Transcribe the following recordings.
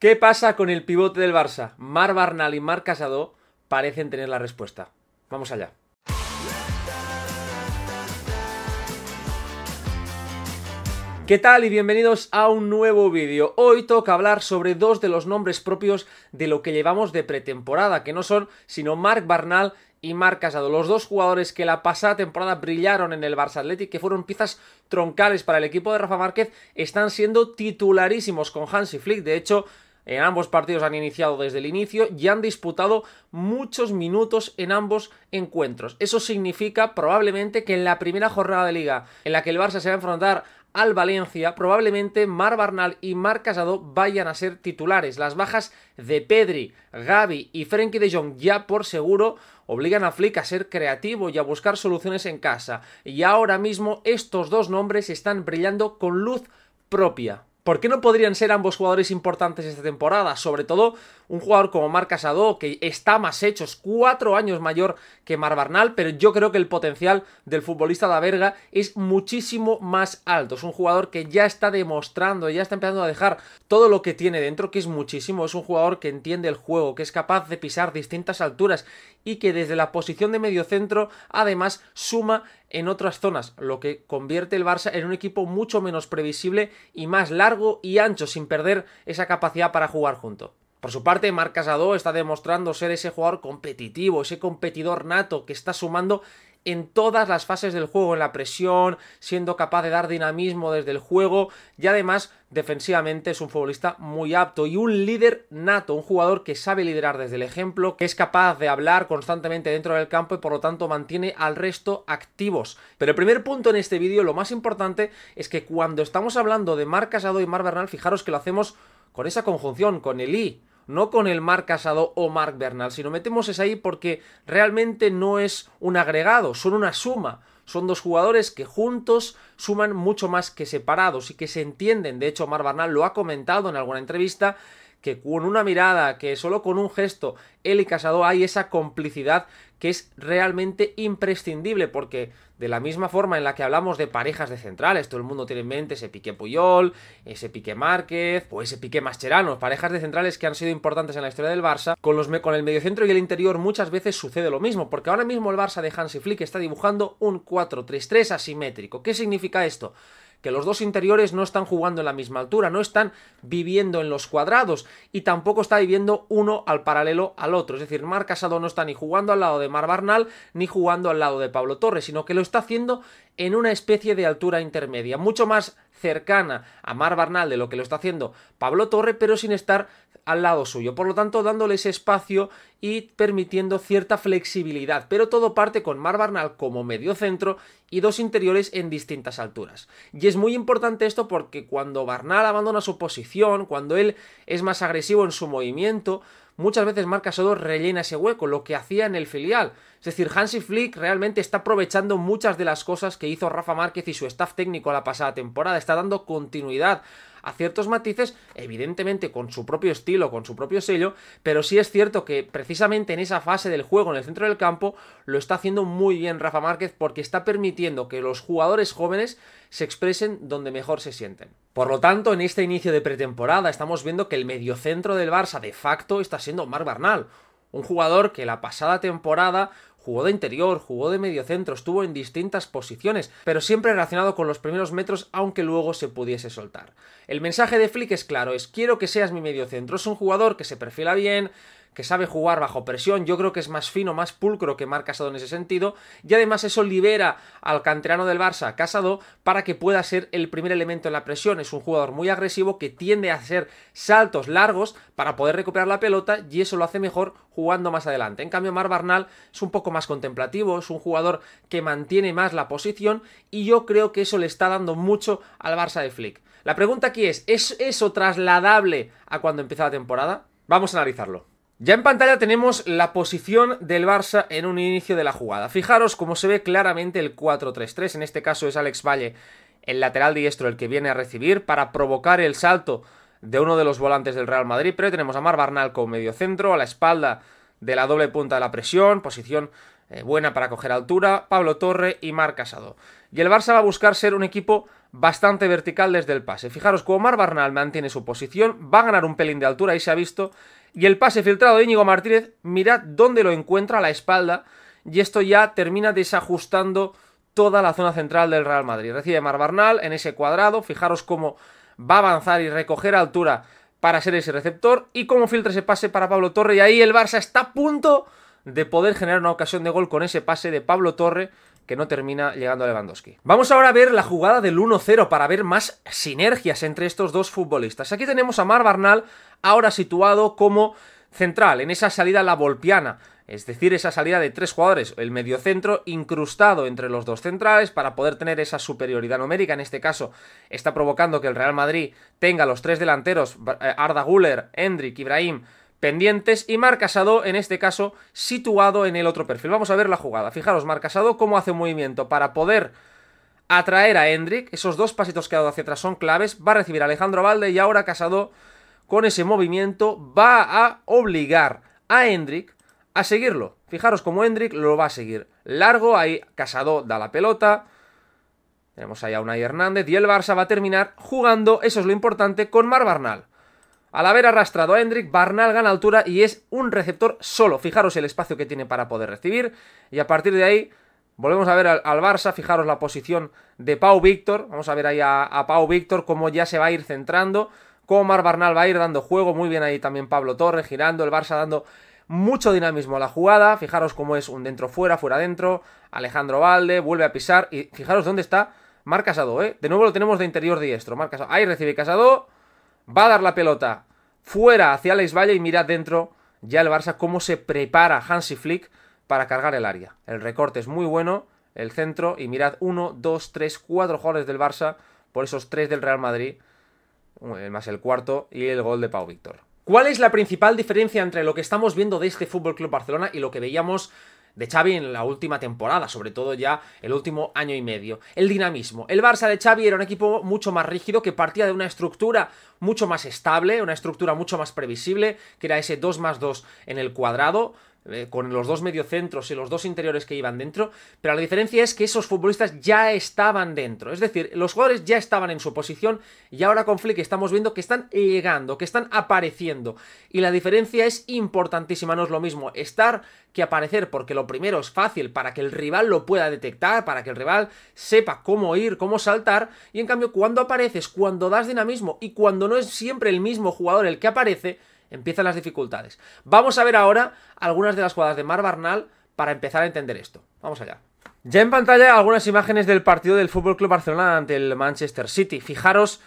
¿Qué pasa con el pivote del Barça? Marc Barnal y Marc Casado parecen tener la respuesta. Vamos allá. ¿Qué tal? Y bienvenidos a un nuevo vídeo. Hoy toca hablar sobre dos de los nombres propios de lo que llevamos de pretemporada, que no son sino Marc Barnal y Marc Casado, los dos jugadores que la pasada temporada brillaron en el Barça Athletic, que fueron piezas troncales para el equipo de Rafa Márquez, están siendo titularísimos con Hansi Flick. De hecho, en ambos partidos han iniciado desde el inicio y han disputado muchos minutos en ambos encuentros. Eso significa probablemente que en la primera jornada de Liga, en la que el Barça se va a enfrentar al Valencia, probablemente Marc Barnal y Marc Casado vayan a ser titulares. Las bajas de Pedri, Gavi y Frenkie de Jong ya por seguro obligan a Flick a ser creativo y a buscar soluciones en casa. Y ahora mismo estos dos nombres están brillando con luz propia. ¿Por qué no podrían ser ambos jugadores importantes esta temporada? Sobre todo un jugador como Marc Casado, que está más hecho, es 4 años mayor que Marc Barnal, pero yo creo que el potencial del futbolista de Berga es muchísimo más alto. Es un jugador que ya está demostrando, ya está empezando a dejar todo lo que tiene dentro, que es muchísimo. Es un jugador que entiende el juego, que es capaz de pisar distintas alturas y que desde la posición de mediocentro además suma en otras zonas, lo que convierte el Barça en un equipo mucho menos previsible y más largo y ancho, sin perder esa capacidad para jugar junto. Por su parte, Marc Casado está demostrando ser ese jugador competitivo, ese competidor nato que está sumando en todas las fases del juego, en la presión, siendo capaz de dar dinamismo desde el juego y además defensivamente es un futbolista muy apto y un líder nato, un jugador que sabe liderar desde el ejemplo, que es capaz de hablar constantemente dentro del campo y por lo tanto mantiene al resto activos. Pero el primer punto en este vídeo, lo más importante, es que cuando estamos hablando de Marc Casado y Marc Barnal, fijaros que lo hacemos con esa conjunción, con el I, no con el Marc Casado o Marc Barnal, sino metemos ese ahí porque realmente no es un agregado, son una suma. Son dos jugadores que juntos suman mucho más que separados y que se entienden. De hecho, Marc Barnal lo ha comentado en alguna entrevista, que con una mirada, que solo con un gesto, él y Casado hay esa complicidad que es realmente imprescindible, porque de la misma forma en la que hablamos de parejas de centrales, todo el mundo tiene en mente ese Piqué Puyol, ese Piqué Márquez o ese Piqué Mascherano, parejas de centrales que han sido importantes en la historia del Barça, con el mediocentro y el interior muchas veces sucede lo mismo, porque ahora mismo el Barça de Hansi Flick está dibujando un 4-3-3 asimétrico. ¿Qué significa esto? Que los dos interiores no están jugando en la misma altura, no están viviendo en los cuadrados y tampoco está viviendo uno al paralelo al otro. Es decir, Marc Casado no está ni jugando al lado de Marc Barnal ni jugando al lado de Pablo Torre, sino que lo está haciendo en una especie de altura intermedia, mucho más cercana a Marc Barnal de lo que lo está haciendo Pablo Torre, pero sin estar al lado suyo, por lo tanto dándole ese espacio y permitiendo cierta flexibilidad, pero todo parte con Marc Barnal como mediocentro y dos interiores en distintas alturas. Y es muy importante esto porque cuando Barnal abandona su posición, cuando él es más agresivo en su movimiento, muchas veces Marc Casado rellena ese hueco, lo que hacía en el filial. Es decir, Hansi Flick realmente está aprovechando muchas de las cosas que hizo Rafa Márquez y su staff técnico la pasada temporada, está dando continuidad a ciertos matices, evidentemente con su propio estilo, con su propio sello, pero sí es cierto que precisamente en esa fase del juego, en el centro del campo, lo está haciendo muy bien Rafa Márquez porque está permitiendo que los jugadores jóvenes se expresen donde mejor se sienten. Por lo tanto, en este inicio de pretemporada estamos viendo que el mediocentro del Barça de facto está siendo Marc Barnal, un jugador que la pasada temporada jugó de interior, jugó de mediocentro, estuvo en distintas posiciones, pero siempre relacionado con los primeros metros, aunque luego se pudiese soltar. El mensaje de Flick es claro, es quiero que seas mi mediocentro. Es un jugador que se perfila bien, que sabe jugar bajo presión, yo creo que es más fino, más pulcro que Marc Casado en ese sentido, y además eso libera al canterano del Barça, Casado, para que pueda ser el primer elemento en la presión. Es un jugador muy agresivo que tiende a hacer saltos largos para poder recuperar la pelota y eso lo hace mejor jugando más adelante. En cambio, Marc Barnal es un poco más contemplativo, es un jugador que mantiene más la posición y yo creo que eso le está dando mucho al Barça de Flick. La pregunta aquí ¿es eso trasladable a cuando empezó la temporada? Vamos a analizarlo. Ya en pantalla tenemos la posición del Barça en un inicio de la jugada. Fijaros cómo se ve claramente el 4-3-3, en este caso es Alex Valle, el lateral diestro, el que viene a recibir para provocar el salto de uno de los volantes del Real Madrid, pero tenemos a Marc Barnal como mediocentro, a la espalda de la doble punta de la presión, posición buena para coger altura, Pablo Torre y Marc Casado. Y el Barça va a buscar ser un equipo bastante vertical desde el pase. Fijaros, como Marc Barnal mantiene su posición, va a ganar un pelín de altura, ahí se ha visto, y el pase filtrado de Íñigo Martínez, mirad dónde lo encuentra, a la espalda, y esto ya termina desajustando toda la zona central del Real Madrid. Recibe Marc Barnal en ese cuadrado, fijaros cómo va a avanzar y recoger altura para ser ese receptor, y cómo filtra ese pase para Pablo Torre, y ahí el Barça está a punto de poder generar una ocasión de gol con ese pase de Pablo Torre, que no termina llegando a Lewandowski. Vamos ahora a ver la jugada del 1-0 para ver más sinergias entre estos dos futbolistas. Aquí tenemos a Marc Barnal ahora situado como central, en esa salida la volpiana, es decir, esa salida de tres jugadores, el mediocentro incrustado entre los dos centrales para poder tener esa superioridad numérica. En este caso está provocando que el Real Madrid tenga los tres delanteros, Arda Güler, Endrick, Ibrahim, pendientes, y Marc Casado, en este caso, situado en el otro perfil. Vamos a ver la jugada. Fijaros, Marc Casado cómo hace un movimiento para poder atraer a Endrick. Esos dos pasitos que ha dado hacia atrás son claves. Va a recibir a Alejandro Valde, y ahora Casado, con ese movimiento, va a obligar a Endrick a seguirlo. Fijaros cómo Endrick lo va a seguir. Largo, ahí Casado da la pelota. Tenemos ahí a Unai Hernández, y el Barça va a terminar jugando, eso es lo importante, con Marc Barnal. Al haber arrastrado a Endrick, Barnal gana altura y es un receptor solo. Fijaros el espacio que tiene para poder recibir. Y a partir de ahí, volvemos a ver al Barça. Fijaros la posición de Pau Víctor. Vamos a ver ahí a Pau Víctor cómo ya se va a ir centrando. Cómo Marc Barnal va a ir dando juego. Muy bien ahí también Pablo Torre girando. El Barça dando mucho dinamismo a la jugada. Fijaros cómo es un dentro-fuera, fuera-dentro. Alejandro Valde vuelve a pisar. Y fijaros dónde está Marc Casado, ¿eh? De nuevo lo tenemos de interior diestro. Marc Casado. Ahí recibe Casado. Va a dar la pelota fuera hacia Alex Valle, y mirad dentro ya el Barça cómo se prepara Hansi Flick para cargar el área. El recorte es muy bueno, el centro, y mirad 1, 2, 3, 4 jugadores del Barça por esos 3 del Real Madrid, más el cuarto, y el gol de Pau Víctor. ¿Cuál es la principal diferencia entre lo que estamos viendo de este FC Barcelona y lo que veíamos de Xavi en la última temporada, sobre todo ya el último año y medio? El dinamismo. El Barça de Xavi era un equipo mucho más rígido, que partía de una estructura mucho más estable, una estructura mucho más previsible, que era ese 2+2 en el cuadrado, con los dos mediocentros y los dos interiores que iban dentro, pero la diferencia es que esos futbolistas ya estaban dentro, es decir, los jugadores ya estaban en su posición, y ahora con Flick estamos viendo que están llegando, que están apareciendo, y la diferencia es importantísima. No es lo mismo estar que aparecer, porque lo primero es fácil para que el rival lo pueda detectar, para que el rival sepa cómo ir, cómo saltar, y en cambio cuando apareces, cuando das dinamismo y cuando no es siempre el mismo jugador el que aparece, empiezan las dificultades. Vamos a ver ahora algunas de las jugadas de Marc Barnal para empezar a entender esto. Vamos allá. Ya en pantalla algunas imágenes del partido del FC Barcelona ante el Manchester City. Fijaros,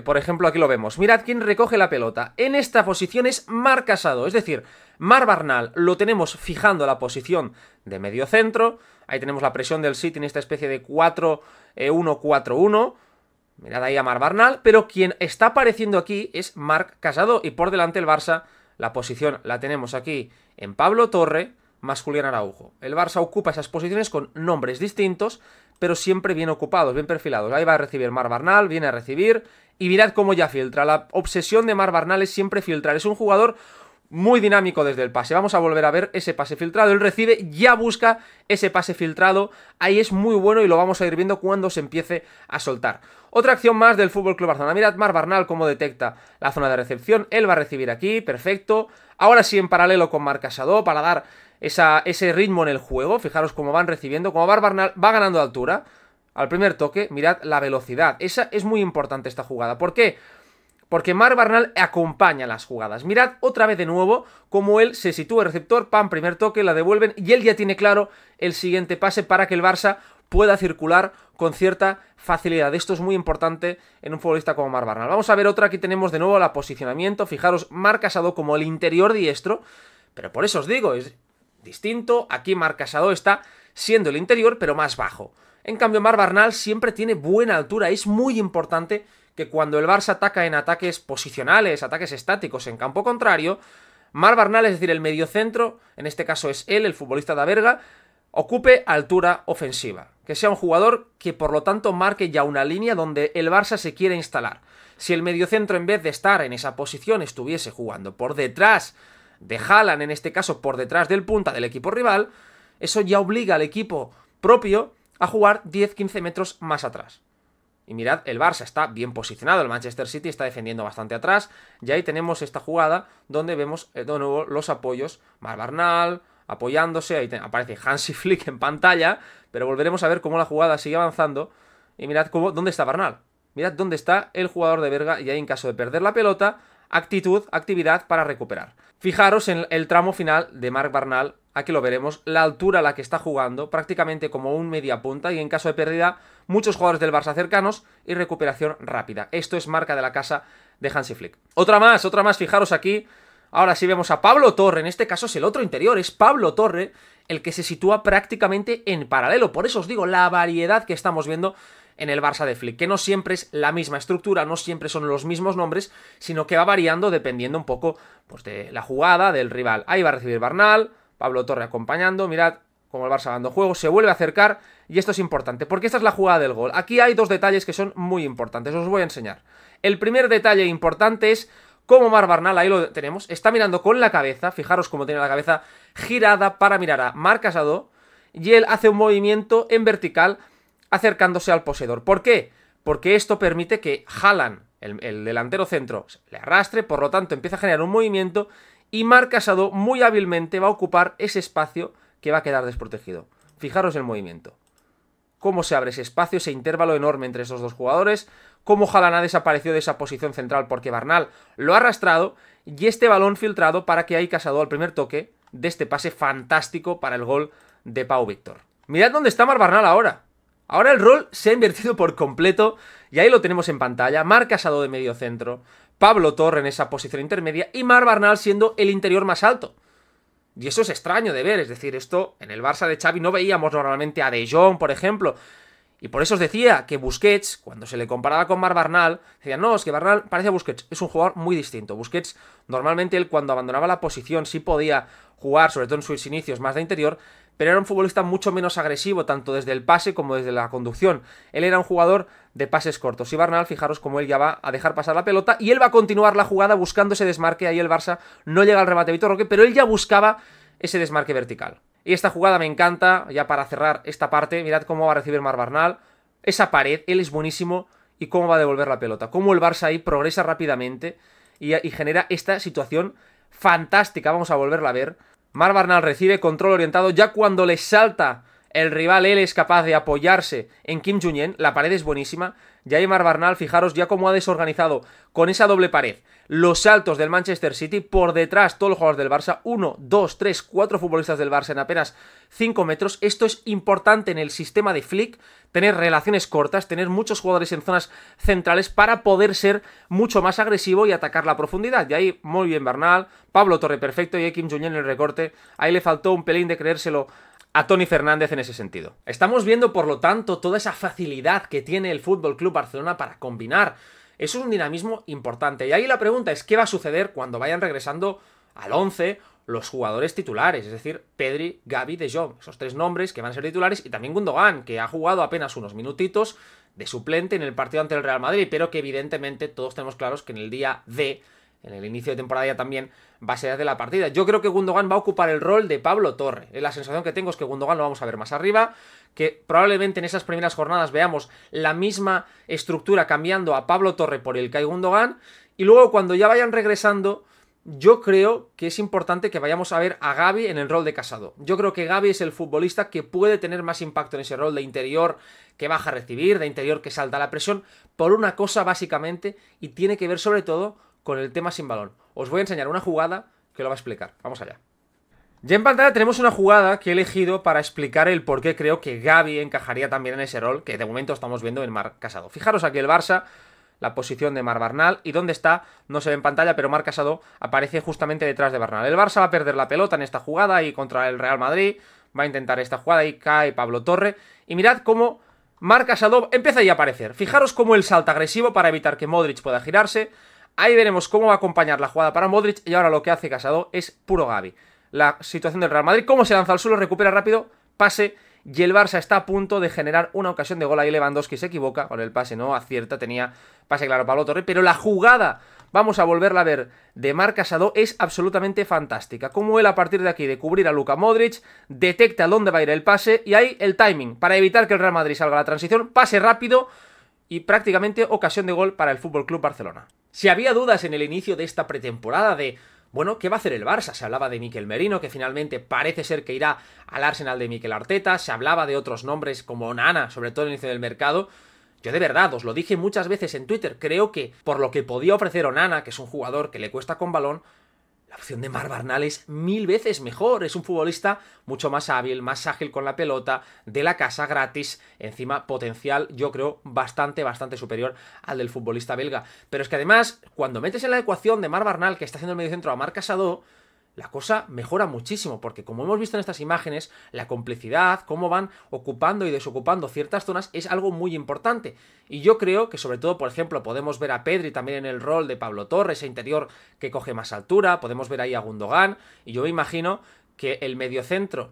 por ejemplo, aquí lo vemos. Mirad quién recoge la pelota. En esta posición es Marc Casado, es decir, Marc Barnal lo tenemos fijando la posición de medio centro. Ahí tenemos la presión del City en esta especie de 4-1-4-1. Mirad ahí a Marc Barnal, pero quien está apareciendo aquí es Marc Casado, y por delante el Barça, la posición la tenemos aquí en Pablo Torre, más Julián Araujo. El Barça ocupa esas posiciones con nombres distintos, pero siempre bien ocupados, bien perfilados. Ahí va a recibir Marc Barnal, viene a recibir, y mirad cómo ya filtra. La obsesión de Marc Barnal es siempre filtrar, es un jugador muy dinámico desde el pase. Vamos a volver a ver ese pase filtrado. Él recibe, ya busca ese pase filtrado. Ahí es muy bueno y lo vamos a ir viendo cuando se empiece a soltar. Otra acción más del FC Barcelona. Mirad Marc Barnal cómo detecta la zona de recepción. Él va a recibir aquí, perfecto. Ahora sí en paralelo con Marc Casado para dar ese ritmo en el juego. Fijaros cómo van recibiendo, como Marc Barnal va ganando altura. Al primer toque, mirad la velocidad. Esa es muy importante, esta jugada. ¿Por qué? Porque Marc Barnal acompaña las jugadas. Mirad otra vez de nuevo cómo él se sitúa el receptor, pam, primer toque, la devuelven y él ya tiene claro el siguiente pase para que el Barça pueda circular con cierta facilidad. Esto es muy importante en un futbolista como Marc Barnal. Vamos a ver otra, aquí tenemos de nuevo el posicionamiento. Fijaros, Marc Casado como el interior diestro, pero por eso os digo, es distinto. Aquí Marc Casado está siendo el interior, pero más bajo. En cambio, Marc Barnal siempre tiene buena altura. Es muy importante que cuando el Barça ataca en ataques posicionales, ataques estáticos en campo contrario, Marc Barnal, es decir, el mediocentro, en este caso es él, el futbolista de Berga, ocupe altura ofensiva. Que sea un jugador que por lo tanto marque ya una línea donde el Barça se quiere instalar. Si el mediocentro en vez de estar en esa posición estuviese jugando por detrás de Haaland, en este caso por detrás del punta del equipo rival, eso ya obliga al equipo propio a jugar 10-15 metros más atrás. Y mirad, el Barça está bien posicionado, el Manchester City está defendiendo bastante atrás. Y ahí tenemos esta jugada donde vemos de nuevo los apoyos. Marc Barnal apoyándose, ahí aparece Hansi Flick en pantalla. Pero volveremos a ver cómo la jugada sigue avanzando. Y mirad dónde está Barnal. Mirad dónde está el jugador de Berga y ahí en caso de perder la pelota, actividad para recuperar. Fijaros en el tramo final de Marc Barnal, aquí lo veremos, la altura a la que está jugando, prácticamente como un media punta y en caso de pérdida, muchos jugadores del Barça cercanos y recuperación rápida. Esto es marca de la casa de Hansi Flick. Otra más, fijaros aquí, ahora sí vemos a Pablo Torre, en este caso es el otro interior, es Pablo Torre el que se sitúa prácticamente en paralelo, por eso os digo la variedad que estamos viendo en el Barça de Flick, que no siempre es la misma estructura, no siempre son los mismos nombres, sino que va variando dependiendo un poco pues, de la jugada del rival. Ahí va a recibir Barnal, Pablo Torre acompañando, mirad cómo el Barça dando juego, se vuelve a acercar y esto es importante, porque esta es la jugada del gol. Aquí hay dos detalles que son muy importantes, os voy a enseñar. El primer detalle importante es cómo Marc Barnal, ahí lo tenemos, está mirando con la cabeza, fijaros cómo tiene la cabeza girada para mirar a Marc Casado, y él hace un movimiento en vertical acercándose al poseedor. ¿Por qué? Porque esto permite que Haaland, el delantero centro, le arrastre, por lo tanto empieza a generar un movimiento y Marc Casado muy hábilmente va a ocupar ese espacio que va a quedar desprotegido. Fijaros el movimiento. Cómo se abre ese espacio, ese intervalo enorme entre esos dos jugadores, cómo Haaland ha desaparecido de esa posición central porque Barnal lo ha arrastrado y este balón filtrado para que haya Casado al primer toque de este pase fantástico para el gol de Pau Víctor. Mirad dónde está Marc Barnal ahora. Ahora el rol se ha invertido por completo y ahí lo tenemos en pantalla. Marc Casado de medio centro, Pablo Torre en esa posición intermedia y Marc Barnal siendo el interior más alto. Y eso es extraño de ver, es decir, esto en el Barça de Xavi no veíamos normalmente a De Jong, por ejemplo. Y por eso os decía que Busquets, cuando se le comparaba con Marc Barnal, decían, no, es que Barnal parece a Busquets, es un jugador muy distinto. Busquets, normalmente él cuando abandonaba la posición sí podía jugar, sobre todo en sus inicios, más de interior, pero era un futbolista mucho menos agresivo, tanto desde el pase como desde la conducción. Él era un jugador de pases cortos. Y Barnal, fijaros cómo él ya va a dejar pasar la pelota y él va a continuar la jugada buscando ese desmarque. Ahí el Barça no llega al remate de Vitor Roque, pero él ya buscaba ese desmarque vertical. Y esta jugada me encanta, ya para cerrar esta parte, mirad cómo va a recibir Marc Barnal. Esa pared, él es buenísimo y cómo va a devolver la pelota. Cómo el Barça ahí progresa rápidamente y genera esta situación fantástica. Vamos a volverla a ver. Marc Barnal recibe control orientado, ya cuando le salta el rival, él es capaz de apoyarse en Kim Jong-un, la pared es buenísima, y ahí Marc Barnal, fijaros ya cómo ha desorganizado con esa doble pared los saltos del Manchester City, por detrás todos los jugadores del Barça, 1, 2, 3, 4 futbolistas del Barça en apenas 5 metros, esto es importante en el sistema de Flick, tener relaciones cortas, tener muchos jugadores en zonas centrales para poder ser mucho más agresivo y atacar la profundidad, y ahí muy bien Barnal, Pablo Torre perfecto y Kim Jong-un en el recorte, ahí le faltó un pelín de creérselo a Toni Fernández en ese sentido. Estamos viendo, por lo tanto, toda esa facilidad que tiene el Fútbol Club Barcelona para combinar. Eso es un dinamismo importante. Y ahí la pregunta es, ¿qué va a suceder cuando vayan regresando al 11 los jugadores titulares? Es decir, Pedri, Gavi, De Jong. Esos tres nombres que van a ser titulares. Y también Gundogan, que ha jugado apenas unos minutitos de suplente en el partido ante el Real Madrid, pero que evidentemente todos tenemos claros que en el día D, en el inicio de temporada ya también va a ser de la partida. Yo creo que Gundogan va a ocupar el rol de Pablo Torre. La sensación que tengo es que Gundogan lo vamos a ver más arriba, que probablemente en esas primeras jornadas veamos la misma estructura cambiando a Pablo Torre por Ilkay Gundogan, y luego cuando ya vayan regresando, yo creo que es importante que vayamos a ver a Gavi en el rol de Casado. Yo creo que Gavi es el futbolista que puede tener más impacto en ese rol de interior que baja a recibir, de interior que salta a la presión, por una cosa básicamente, y tiene que ver sobre todo con el tema sin balón. Os voy a enseñar una jugada que lo va a explicar. Vamos allá. Ya en pantalla tenemos una jugada que he elegido para explicar el por qué creo que Gavi encajaría también en ese rol que de momento estamos viendo en Marc Casado. Fijaros aquí el Barça, la posición de Marc Barnal, y dónde está, no se ve en pantalla, pero Marc Casado aparece justamente detrás de Barnal. El Barça va a perder la pelota en esta jugada y contra el Real Madrid va a intentar esta jugada y cae Pablo Torre. Y mirad cómo Marc Casado empieza ya a aparecer. Fijaros cómo él salta agresivo para evitar que Modric pueda girarse. Ahí veremos cómo va a acompañar la jugada para Modric, y ahora lo que hace Casado es puro Gavi. La situación del Real Madrid, cómo se lanza al suelo, recupera rápido, pase, y el Barça está a punto de generar una ocasión de gol. Ahí Lewandowski se equivoca con el pase, no acierta, tenía pase claro Pablo Torre, pero la jugada, vamos a volverla a ver, de Marc Casado es absolutamente fantástica. Como él a partir de aquí, de cubrir a Luka Modric, detecta dónde va a ir el pase, y ahí el timing, para evitar que el Real Madrid salga a la transición, pase rápido, y prácticamente ocasión de gol para el FC Barcelona. Si había dudas en el inicio de esta pretemporada de, bueno, ¿qué va a hacer el Barça? Se hablaba de Mikel Merino, que finalmente parece ser que irá al Arsenal de Mikel Arteta, se hablaba de otros nombres como Onana, sobre todo al inicio del mercado. Yo de verdad, os lo dije muchas veces en Twitter, creo que por lo que podía ofrecer Onana, que es un jugador que le cuesta con balón, la opción de Marc Barnal es 1000 veces mejor, es un futbolista mucho más hábil, más ágil con la pelota, de la casa, gratis, encima potencial, yo creo, bastante superior al del futbolista belga. Pero es que además, cuando metes en la ecuación de Marc Barnal, que está haciendo el mediocentro a Marc Casado, la cosa mejora muchísimo, porque como hemos visto en estas imágenes, la complicidad, cómo van ocupando y desocupando ciertas zonas, es algo muy importante. Y yo creo que sobre todo, por ejemplo, podemos ver a Pedri también en el rol de Pablo Torres, ese interior que coge más altura, podemos ver ahí a Gundogan, y yo me imagino que el mediocentro,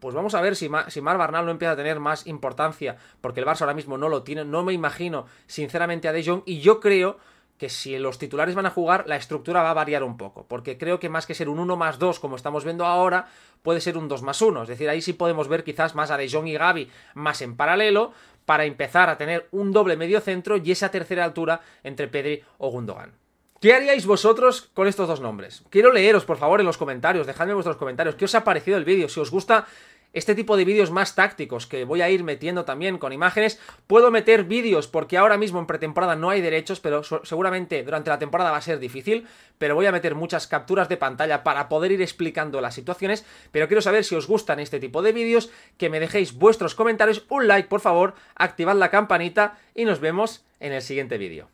pues vamos a ver si Marc Barnal no empieza a tener más importancia, porque el Barça ahora mismo no lo tiene, no me imagino sinceramente a De Jong, y yo creo que si los titulares van a jugar, la estructura va a variar un poco, porque creo que más que ser un 1+2 como estamos viendo ahora, puede ser un 2+1, es decir, ahí sí podemos ver quizás más a De Jong y Gavi más en paralelo, para empezar a tener un doble medio centro y esa tercera altura entre Pedri o Gundogan. ¿Qué haríais vosotros con estos dos nombres? Quiero leeros, por favor, en los comentarios, dejadme vuestros comentarios, ¿qué os ha parecido el vídeo? Si os gusta este tipo de vídeos más tácticos que voy a ir metiendo también con imágenes, puedo meter vídeos porque ahora mismo en pretemporada no hay derechos, pero seguramente durante la temporada va a ser difícil, pero voy a meter muchas capturas de pantalla para poder ir explicando las situaciones, pero quiero saber si os gustan este tipo de vídeos, que me dejéis vuestros comentarios, un like por favor, activad la campanita y nos vemos en el siguiente vídeo.